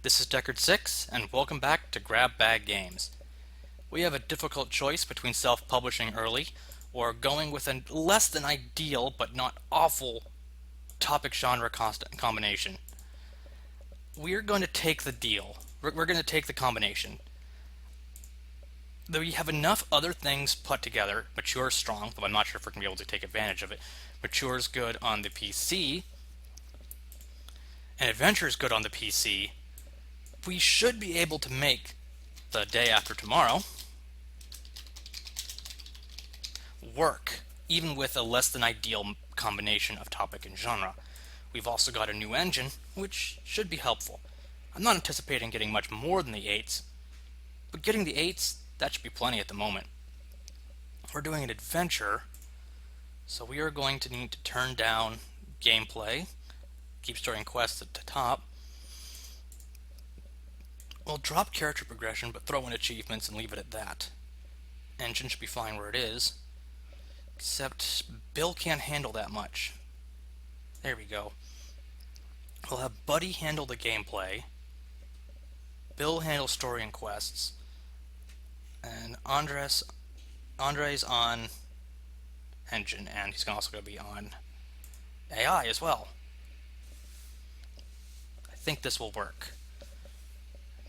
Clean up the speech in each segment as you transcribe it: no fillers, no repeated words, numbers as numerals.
This is Deckard6, and welcome back to Grab Bag Games. We have a difficult choice between self-publishing early or going with a less than ideal but not awful topic genre combination. We're going to take the deal. We're going to take the combination. Though we have enough other things put together, Mature is strong, though I'm not sure if we're going to be able to take advantage of it. Mature is good on the PC, and Adventure is good on the PC. We should be able to make the day after tomorrow work, even with a less than ideal combination of topic and genre. We've also got a new engine, which should be helpful. I'm not anticipating getting much more than the 8s, but getting the 8s, that should be plenty at the moment. We're doing an adventure, so we are going to need to turn down gameplay, keep storing quests at the top. We'll drop character progression, but throw in achievements and leave it at that. Engine should be fine where it is, except Bill can't handle that much. There we go. We'll have Buddy handle the gameplay, Bill handle story and quests, and Andres on engine, and he's also going to be on AI as well. I think this will work.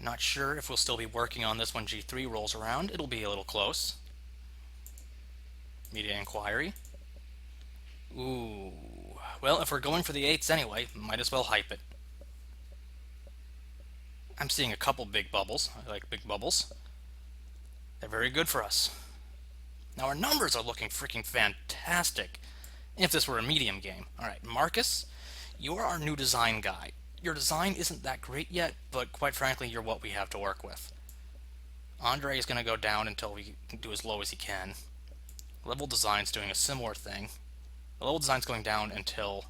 Not sure if we'll still be working on this when G3 rolls around. It'll be a little close. Media inquiry. Ooh. Well, if we're going for the 8s anyway, might as well hype it. I'm seeing a couple big bubbles. I like big bubbles. They're very good for us. Now our numbers are looking freaking fantastic. If this were a medium game. Alright, Marcus, you're our new design guy. Your design isn't that great yet, but quite frankly, you're what we have to work with. Andre is going to go down until we do as low as he can. Level design's doing a similar thing. The level design's going down until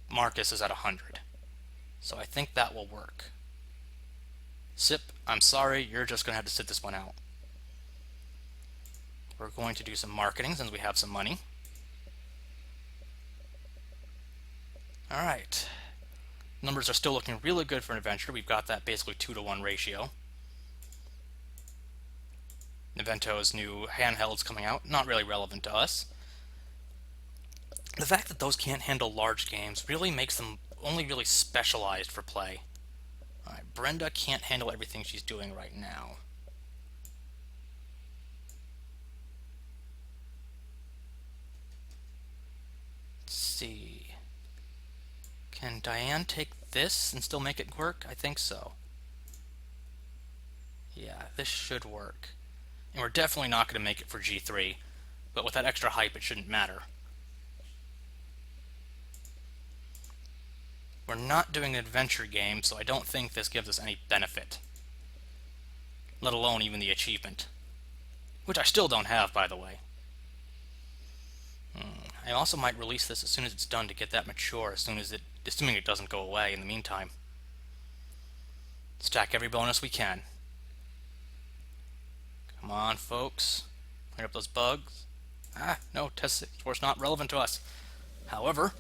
Marcus is at 100. So I think that will work. Sip, I'm sorry, you're just going to have to sit this one out. We're going to do some marketing since we have some money. Alright. Numbers are still looking really good for an adventure. We've got that basically 2-to-1 ratio. Navento's new handheld's coming out. Not really relevant to us. The fact that those can't handle large games really makes them only really specialized for play. Alright, Brenda can't handle everything she's doing right now. Let's see. Can Diane take this and still make it work? I think so. Yeah, this should work. And we're definitely not going to make it for G3, but with that extra hype it shouldn't matter. We're not doing an adventure game, so I don't think this gives us any benefit. Let alone even the achievement. Which I still don't have, by the way. I also might release this as soon as it's done to get that mature, assuming it doesn't go away in the meantime. Stack every bonus we can. Come on, folks. Clear up those bugs. No, test score's not relevant to us. However,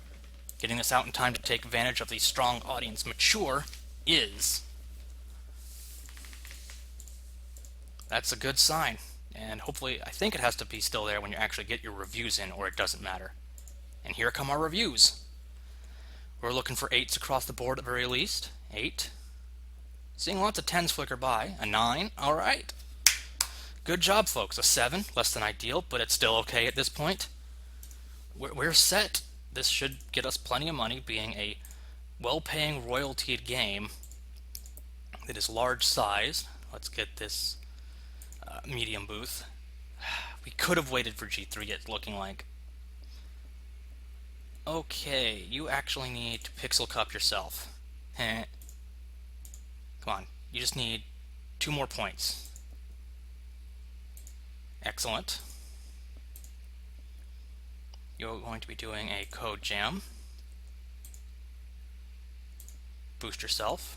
getting this out in time to take advantage of the strong audience mature is. That's a good sign. And hopefully, I think it has to be still there when you actually get your reviews in, or it doesn't matter. And here come our reviews. We're looking for 8s across the board at the very least. 8. Seeing lots of 10s flicker by. A 9. Alright. Good job, folks. A 7. Less than ideal, but it's still okay at this point. We're set. This should get us plenty of money, being a well-paying royaltied game that is large size. Let's get this medium booth. We could have waited for G3, it's looking like. Okay, you actually need to pixel cup yourself. Come on, you just need 2 more points. Excellent. You're going to be doing a code jam. Boost yourself.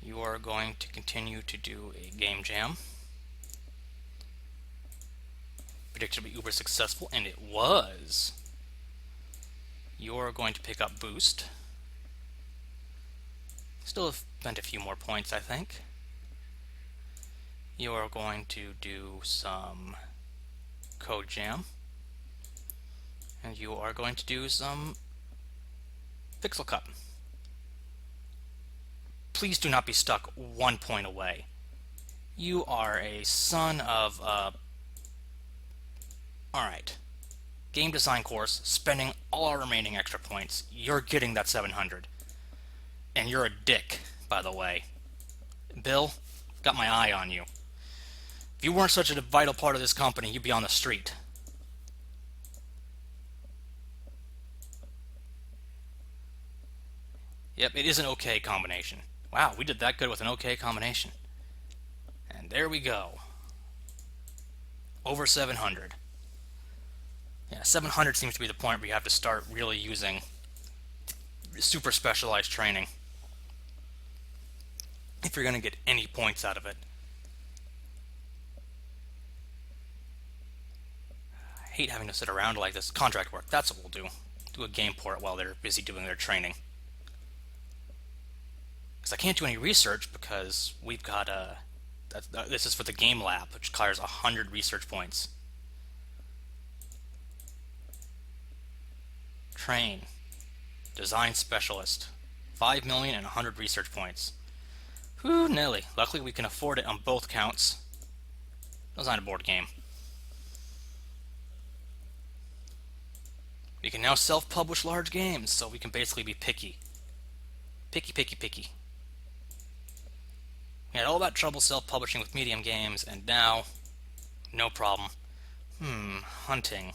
You are going to continue to do a game jam. Predicted to be uber successful, and it was. You're going to pick up boost. still spent a few more points, I think. You are going to do some code jam, and you are going to do some pixel cut. Please do not be stuck 1 point away. You are a son of Alright. Game design course, spending all our remaining extra points. You're getting that 700. And you're a dick, by the way. Bill, got my eye on you. If you weren't such a vital part of this company, you'd be on the street. Yep, it is an okay combination. Wow, we did that good with an okay combination. And there we go. Over 700. Yeah, 700 seems to be the point where you have to start really using super specialized training if you're going to get any points out of it. I hate having to sit around like this. Contract work, that's what we'll do. Do a game port while they're busy doing their training. Because I can't do any research because we've got this is for the game lab, which requires 100 research points. Train. Design specialist. 5 million and 100 research points. Whew, Nelly. Luckily we can afford it on both counts. Design a board game. We can now self-publish large games, so we can basically be picky. Picky, picky, picky. We had all that trouble self-publishing with medium games, and now, no problem. Hunting.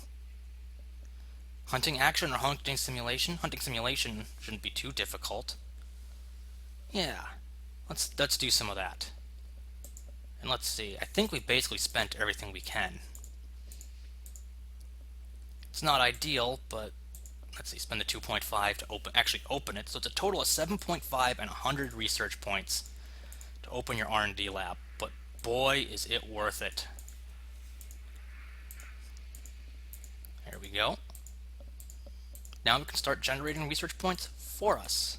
Hunting action or hunting simulation? Hunting simulation shouldn't be too difficult. Yeah, let's do some of that. And let's see, I think we've basically spent everything we can. It's not ideal, but let's see, spend the 2.5 to open it. So it's a total of 7.5 and 100 research points to open your R&D lab. But boy, is it worth it. There we go. Now we can start generating research points for us.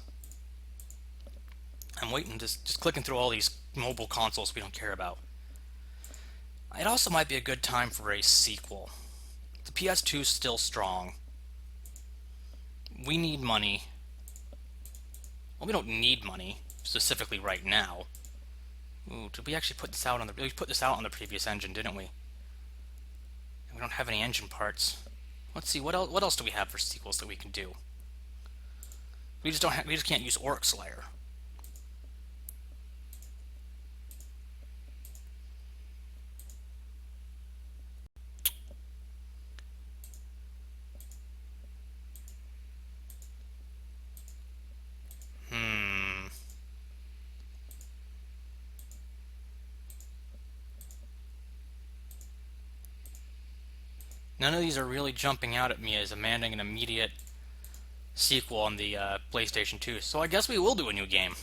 I'm waiting, just clicking through all these mobile consoles we don't care about. It also might be a good time for a sequel. The PS2 is still strong. We need money. Well, we don't need money specifically right now. Ooh, did we actually put this out on the? We put this out on the previous engine, didn't we? And we don't have any engine parts. Let's see, what else do we have for sequels that we can do? We just can't use Orc Slayer. None of these are really jumping out at me as demanding an immediate sequel on the PlayStation 2, so I guess we will do a new game.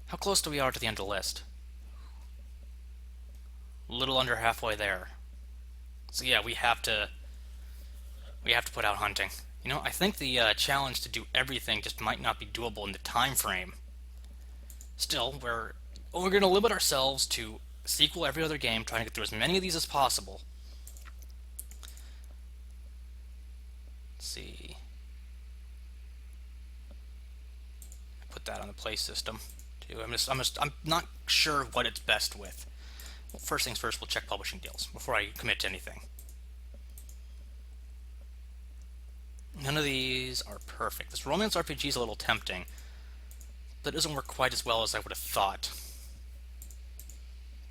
How close do we are to the end of the list? A little under halfway there. So yeah, we have to put out hunting. You know, I think the challenge to do everything just might not be doable in the time frame. Still, we're going to limit ourselves to sequel every other game, trying to get through as many of these as possible. Let's see. Put that on the play system too. I'm not sure what it's best with. Well, first things first, we'll check publishing deals before I commit to anything. None of these are perfect. This romance RPG is a little tempting, but it doesn't work quite as well as I would have thought.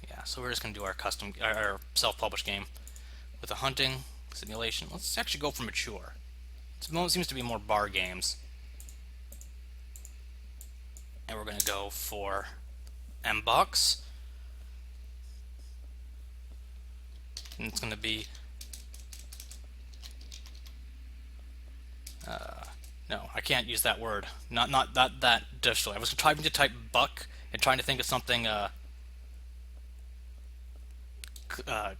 Yeah, so we're just going to do our self-published game with a hunting simulation. Let's actually go for mature. It seems to be more bar games. And we're going to go for M-Box. And it's going to be... no, I can't use that word. Not that digitally. I was trying to type buck and trying to think of something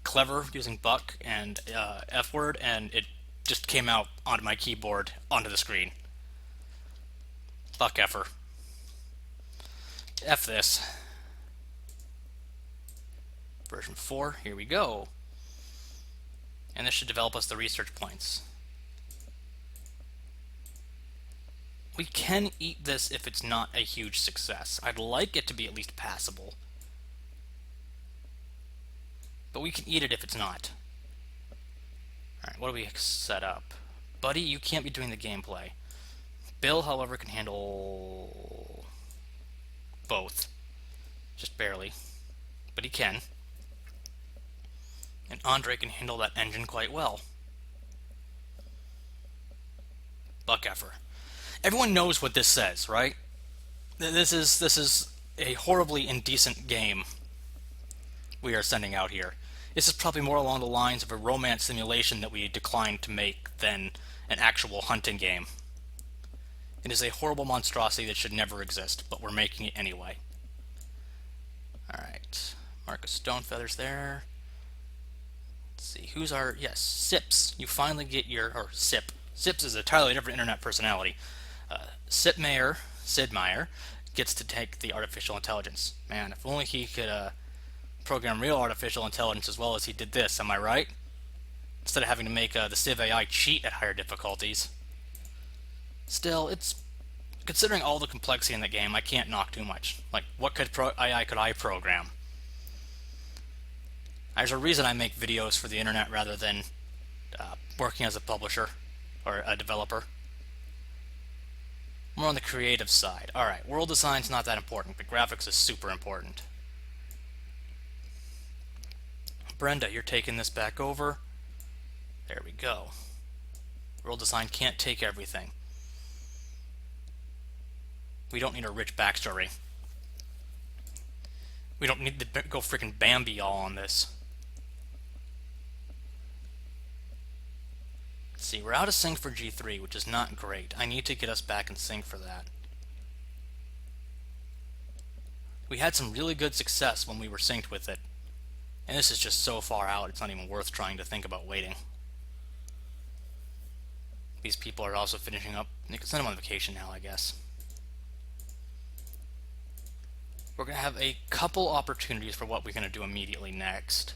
clever using buck and F word, and it just came out onto my keyboard onto the screen. Buck effer. F this. Version 4, here we go. And this should develop us the research points. We can eat this if it's not a huge success. I'd like it to be at least passable. But we can eat it if it's not. Alright, what do we set up? Buddy, you can't be doing the gameplay. Bill, however, can handle both. Just barely. But he can. And Andre can handle that engine quite well. Buck effer. Everyone knows what this says, right? This is a horribly indecent game we are sending out here. This is probably more along the lines of a romance simulation that we declined to make than an actual hunting game. It is a horrible monstrosity that should never exist, but we're making it anyway. Alright, Marcus Stone Feathers there. Let's see, who's our, yes, Sips. You finally get your, or Sip. Sips is a entirely different internet personality. Sid Meier, gets to take the artificial intelligence. Man, if only he could program real artificial intelligence as well as he did this, am I right? Instead of having to make the Civ AI cheat at higher difficulties. Still, it's, considering all the complexity in the game, I can't knock too much. Like, what AI could I program? There's a reason I make videos for the internet rather than working as a publisher or a developer. More on the creative side. Alright, world design's not that important, but graphics is super important. Brenda, you're taking this back over. There we go. World design can't take everything. We don't need a rich backstory. We don't need to go freaking Bambi all on this. Let's see, we're out of sync for G3, which is not great. I need to get us back in sync for that. We had some really good success when we were synced with it. And this is just so far out, it's not even worth trying to think about waiting. These people are also finishing up. You can send them on vacation now, I guess. We're going to have a couple opportunities for what we're going to do immediately next.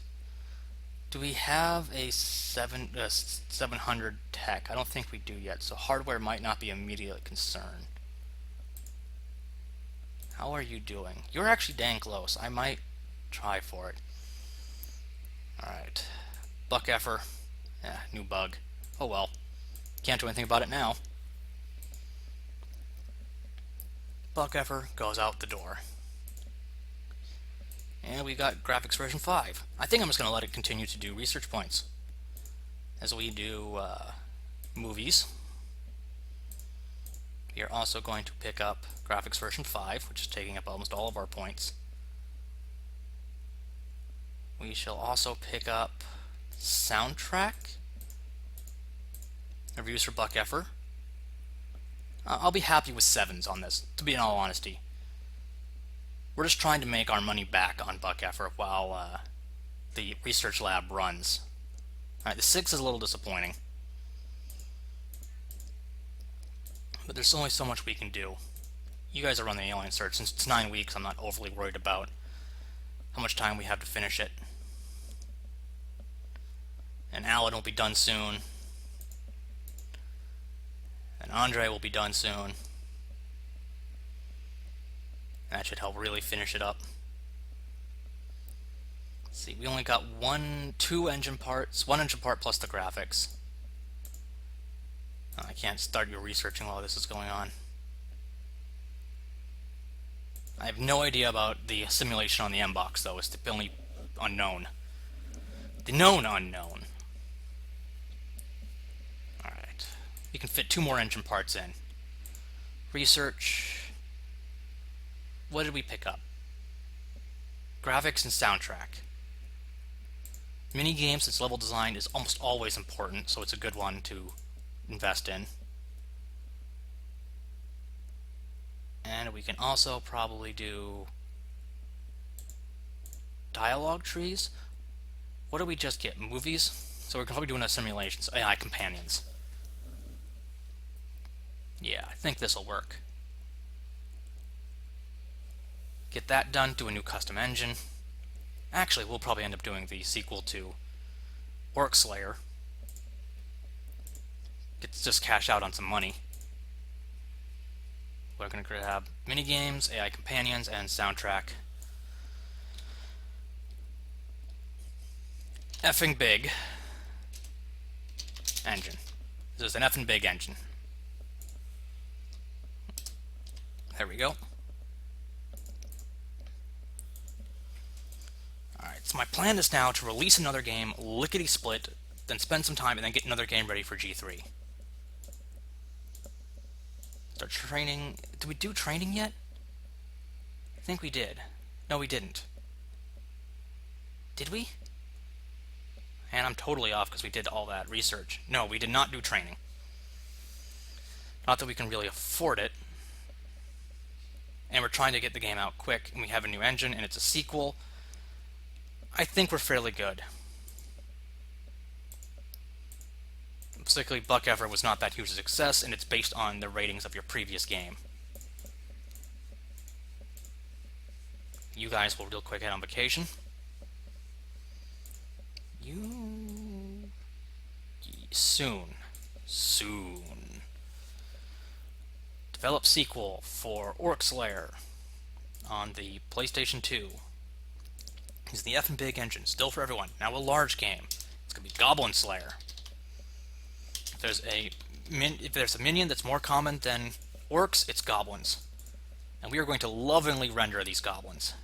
Do we have a 700 tech? I don't think we do yet, so hardware might not be immediately a concern. How are you doing? You're actually dang close. I might try for it. Alright. Buck effer. Yeah, new bug. Oh well. Can't do anything about it now. Buck effer goes out the door. And we got graphics version 5. I think I'm just going to let it continue to do research points. As we do movies. We are also going to pick up graphics version 5, which is taking up almost all of our points. We shall also pick up soundtrack. Reviews for Buck effer. I'll be happy with 7s on this, to be in all honesty. We're just trying to make our money back on Buck effer while the research lab runs. Alright, the 6 is a little disappointing. But there's only so much we can do. You guys are running the alien search. Since it's 9 weeks, I'm not overly worried about how much time we have to finish it. And Alan will be done soon. And Andre will be done soon. That should help really finish it up. Let's see, we only got two engine parts, one engine part plus the graphics. I can't start your researching while this is going on. I have no idea about the simulation on the M-Box, though. It's the only unknown. The known unknown. Alright. We can fit 2 more engine parts in. Research. What did we pick up? Graphics and soundtrack. Mini games, since level design is almost always important, so it's a good one to invest in. And we can also probably do dialogue trees. What did we just get? Movies? So we're probably doing a simulations. AI companions. Yeah, I think this will work. Get that done, do a new custom engine. Actually, we'll probably end up doing the sequel to Orc Slayer. Just cash out on some money. We're going to have minigames, AI companions, and soundtrack. Effing big engine. This is an effing big engine. There we go. Alright, so my plan is now to release another game, lickety-split, then spend some time, and then get another game ready for G3. Start training. Did we do training yet? I think we did. No, we didn't. Did we? And I'm totally off because we did all that research. No, we did not do training. Not that we can really afford it. And we're trying to get the game out quick, and we have a new engine, and it's a sequel. I think we're fairly good. Particularly, Buck Effort was not that huge a success, and it's based on the ratings of your previous game. You guys will real quick head on vacation. Soon. Develop sequel for Orc Slayer on the PlayStation 2. It's the effing big engine, still for everyone. Now a large game. It's gonna be Goblin Slayer. If there's a minion that's more common than orcs, it's goblins. And we are going to lovingly render these goblins.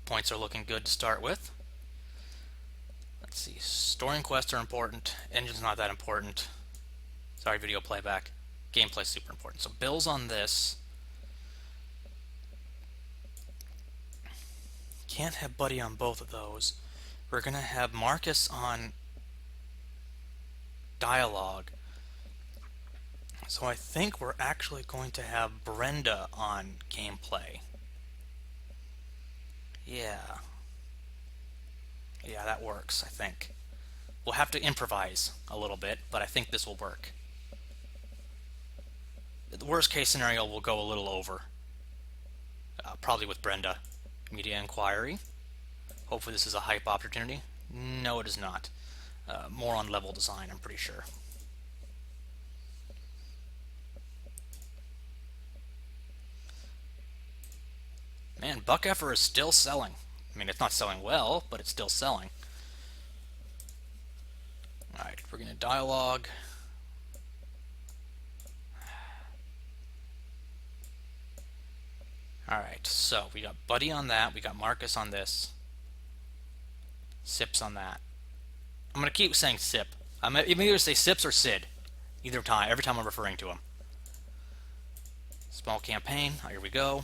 Points are looking good to start with. Let's see, story and quests are important. Engine's not that important. Sorry, video playback. Gameplay's super important. So bills on this. Can't have Buddy on both of those. We're going to have Marcus on dialogue. So I think we're actually going to have Brenda on gameplay. Yeah, that works, I think. We'll have to improvise a little bit, but I think this will work. The worst case scenario will go a little over. Probably with Brenda. Media inquiry. Hopefully this is a hype opportunity. No, it is not. More on level design, I'm pretty sure. Man, Buck Effort is still selling. I mean, it's not selling well, but it's still selling. Alright, we're going to dialogue. Alright, so we got Buddy on that, we got Marcus on this. Sips on that. I'm going to keep saying Sip. I'm either say Sips or Sid. Every time I'm referring to him. Small campaign, here we go.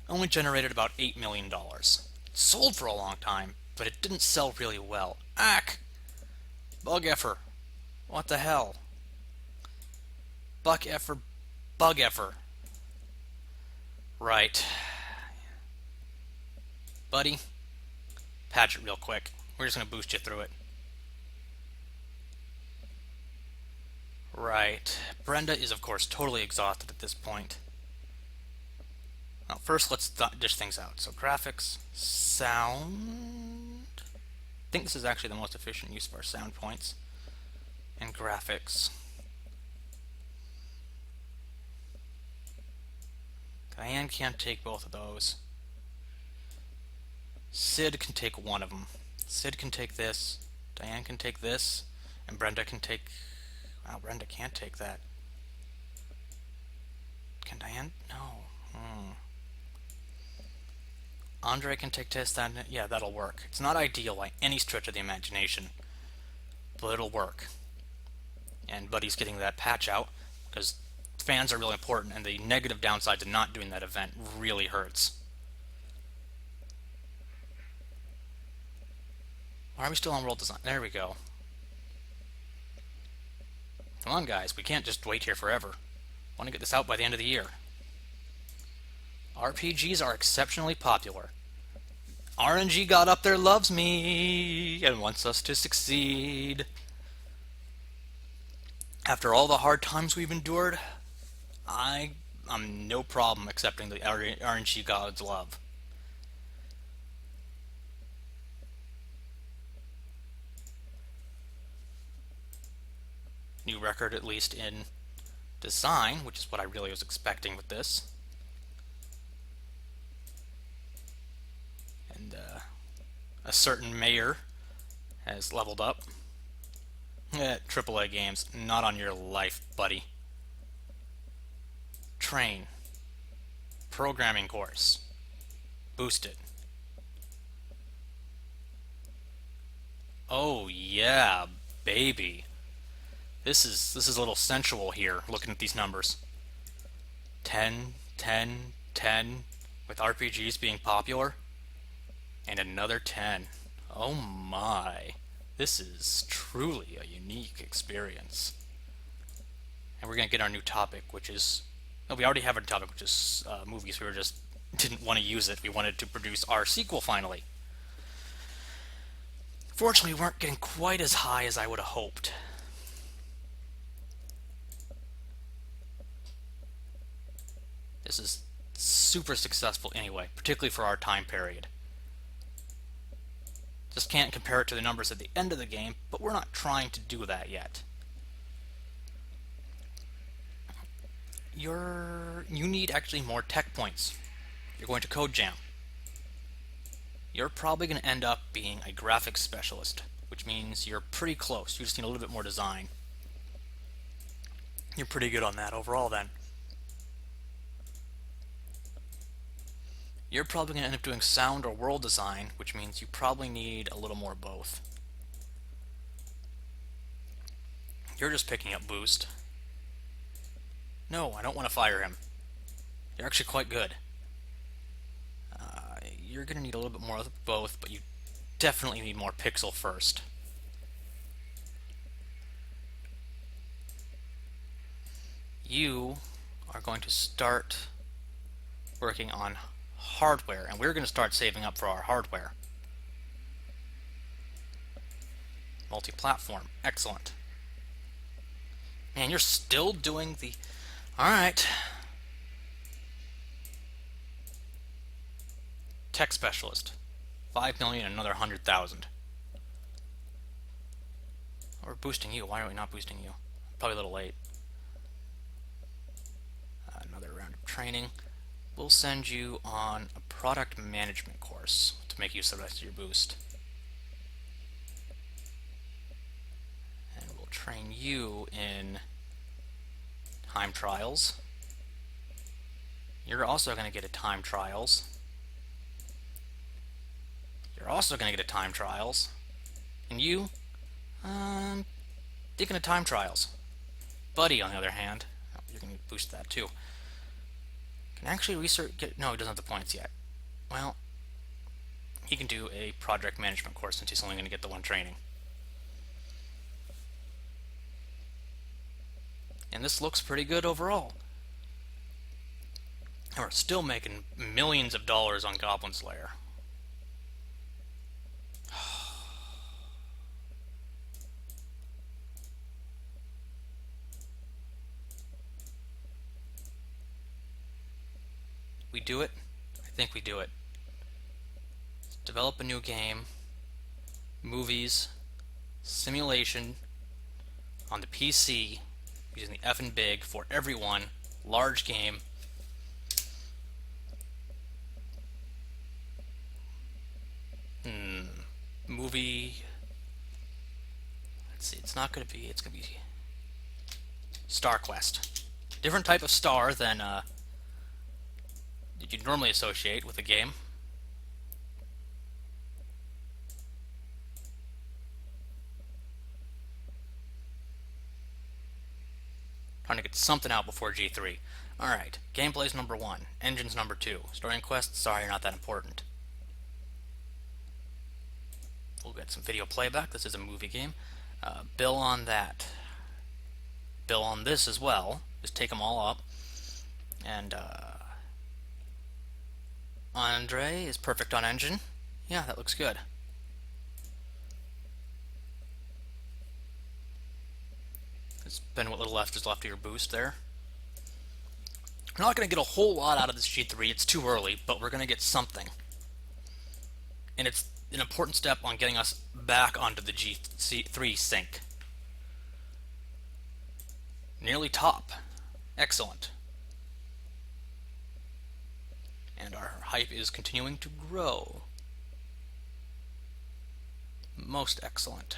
Only generated about $8 million. It sold for a long time, but it didn't sell really well. Ack! Bug Effort. What the hell? Buck Effort, Bug Effort. Right. Buddy, patch it real quick. We're just going to boost you through it. Right. Brenda is, of course, totally exhausted at this point. Well, first, let's dish things out. So, graphics, sound. I think this is actually the most efficient use of our sound points. And graphics. Diane can't take both of those. Sid can take one of them. Sid can take this. Diane can take this. And Brenda can take... Wow, Brenda can't take that. Can Diane? No. Andre can take this, that, yeah, that'll work. It's not ideal by any stretch of the imagination, but it'll work. And Buddy's getting that patch out, because fans are really important, and the negative downside to not doing that event really hurts. Why are we still on world design? There we go. Come on, guys, we can't just wait here forever. I want to get this out by the end of the year. RPGs are exceptionally popular. RNG God up there loves me and wants us to succeed. After all the hard times we've endured, I'm no problem accepting the RNG God's love. New record, at least in design, which is what I really was expecting with this. And a certain mayor has leveled up. AAA games, not on your life, buddy. Train. Programming course. Boosted. Oh yeah, baby. This is a little sensual here, looking at these numbers. 10, 10, 10, with RPGs being popular, and another 10. Oh my. This is truly a unique experience. And we're going to get our new topic, which is... No, we already have our topic, which is movies. We just didn't want to use it. We wanted to produce our sequel finally. Fortunately, we weren't getting quite as high as I would have hoped. This is super successful anyway, particularly for our time period. Just can't compare it to the numbers at the end of the game, but we're not trying to do that yet. You need actually more tech points. You're going to Code Jam. You're probably going to end up being a graphics specialist, which means you're pretty close. You just need a little bit more design. You're pretty good on that overall then. You're probably going to end up doing sound or world design, which means you probably need a little more of both. You're just picking up boost. No, I don't want to fire him. You're actually quite good. You're going to need a little bit more of both, but you definitely need more pixel first. You are going to start working on hardware, and we're going to start saving up for our hardware. Multi-platform, excellent. Man, you're still doing the... Alright. Tech specialist. 5 million, another 100,000. We're boosting you. Why are we not boosting you? Probably a little late. Another round of training. We'll send you on a product management course to make use of the rest of your boost. And we'll train you in time trials. You're also going to get a time trials. You're also going to get a time trials. And you, taking a time trials. Buddy, on the other hand, you're going to boost that too. Can actually research... No, he doesn't have the points yet. Well, he can do a project management course since he's only going to get the one training. And this looks pretty good overall. And we're still making millions of dollars on Goblin Slayer. We do it? I think we do it. Develop a new game, movies, simulation on the PC using the F and big for everyone, large game. Movie. Let's see, it's going to be Star Quest. Different type of star than you'd normally associate with a game. Trying to get something out before G3. Alright, gameplay's number 1, engine's number 2. Story and quest, sorry, not that important. We'll get some video playback. This is a movie game. Bill on that. Bill on this as well. Just take them all up. And Andre is perfect on engine. Yeah, that looks good. Spend what little left is left of your boost there. We're not going to get a whole lot out of this G3, it's too early, but we're going to get something. And it's an important step on getting us back onto the G3 sync. Nearly top. Excellent. And our hype is continuing to grow. Most excellent.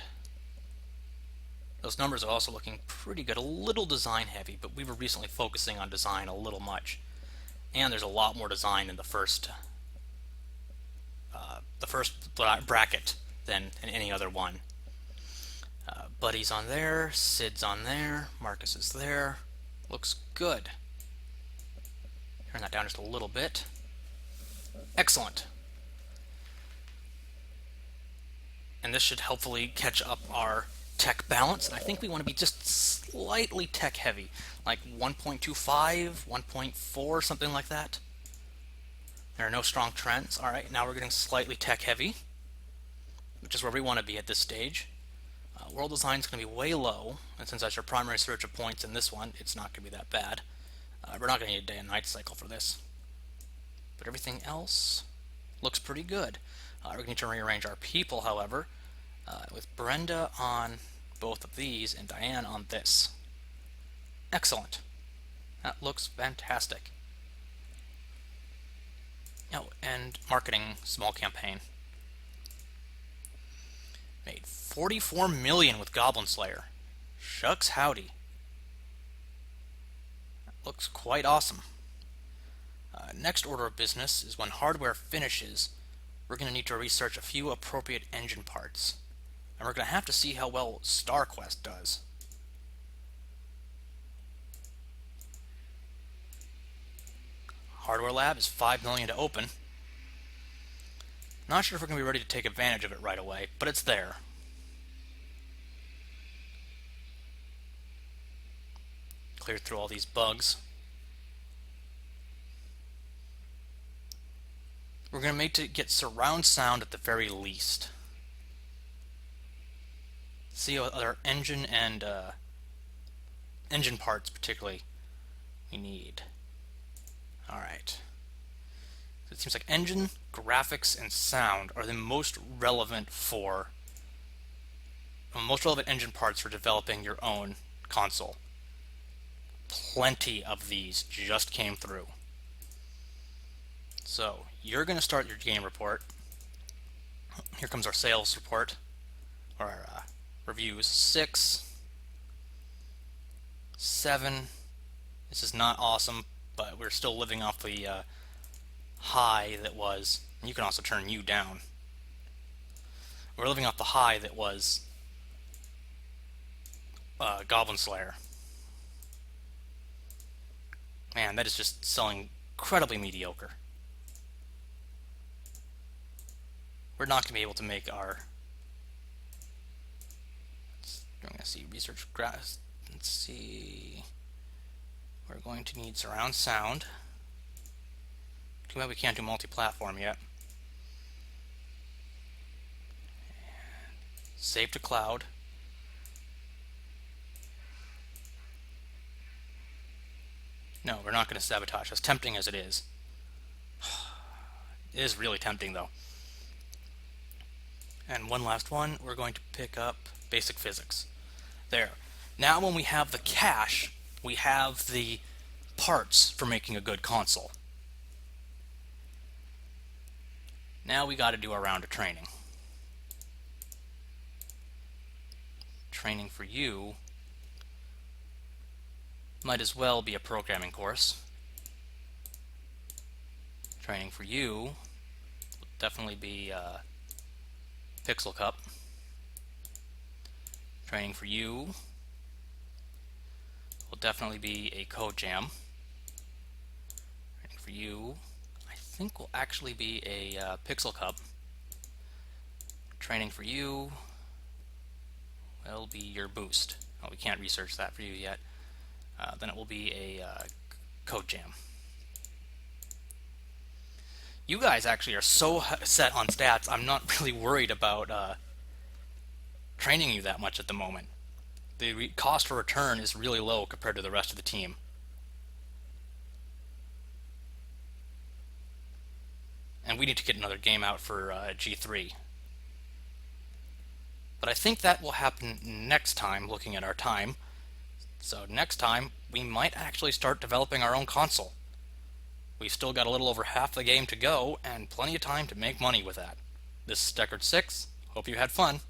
Those numbers are also looking pretty good. A little design heavy, but we were recently focusing on design a little much. And there's a lot more design in the first bracket than in any other one. Buddy's on there, Sid's on there, Marcus is there. Looks good. Turn that down just a little bit. Excellent. And this should hopefully catch up our tech balance. And I think we want to be just slightly tech heavy, like 1.25, 1.4, something like that. There are no strong trends. All right, now we're getting slightly tech heavy, which is where we want to be at this stage. World design is going to be way low, and since that's your primary search of points in this one, it's not going to be that bad. We're not going to need a day and night cycle for this. But everything else looks pretty good. We're going to need to rearrange our people, however, with Brenda on both of these and Diane on this. Excellent. That looks fantastic. Oh, and marketing small campaign. Made 44 million with Goblin Slayer. Shucks howdy. That looks quite awesome. Next order of business is when hardware finishes, we're going to need to research a few appropriate engine parts. And we're going to have to see how well StarQuest does. Hardware lab is 5 million to open. Not sure if we're going to be ready to take advantage of it right away, but it's there. Cleared through all these bugs. We're going to make to get surround sound at the very least. See what other engine and engine parts particularly we need. Alright. It seems like engine, graphics, and sound are the most relevant engine parts for developing your own console. Plenty of these just came through. So, you're going to start your game report. Here comes our sales report, or our reviews. 6, 7. This is not awesome, but we're still living off the high that was. And you can also turn you down. We're living off the high that was Goblin Slayer. Man, that is just selling incredibly mediocre. We're not going to be able to make our... We're going to see research graphs. Let's see. We're going to need surround sound. Too bad we can't do multi-platform yet. Save to cloud. No, we're not going to sabotage, as tempting as it is. It is really tempting, though. And one last one, we're going to pick up basic physics. There. Now when we have the cache, we have the parts for making a good console. Now we got to do our round of training. Training for you might as well be a programming course. Training for you will definitely be Pixel Cup. Training for you will definitely be a Code Jam. Training for you, I think, will actually be a Pixel Cup. Training for you will be your boost. Oh, we can't research that for you yet. Then it will be a Code Jam. You guys actually are so set on stats, I'm not really worried about training you that much at the moment. The cost for return is really low compared to the rest of the team. And we need to get another game out for G3. But I think that will happen next time, looking at our time. So next time, we might actually start developing our own console. We've still got a little over half the game to go, and plenty of time to make money with that. This is Deckard6. Hope you had fun.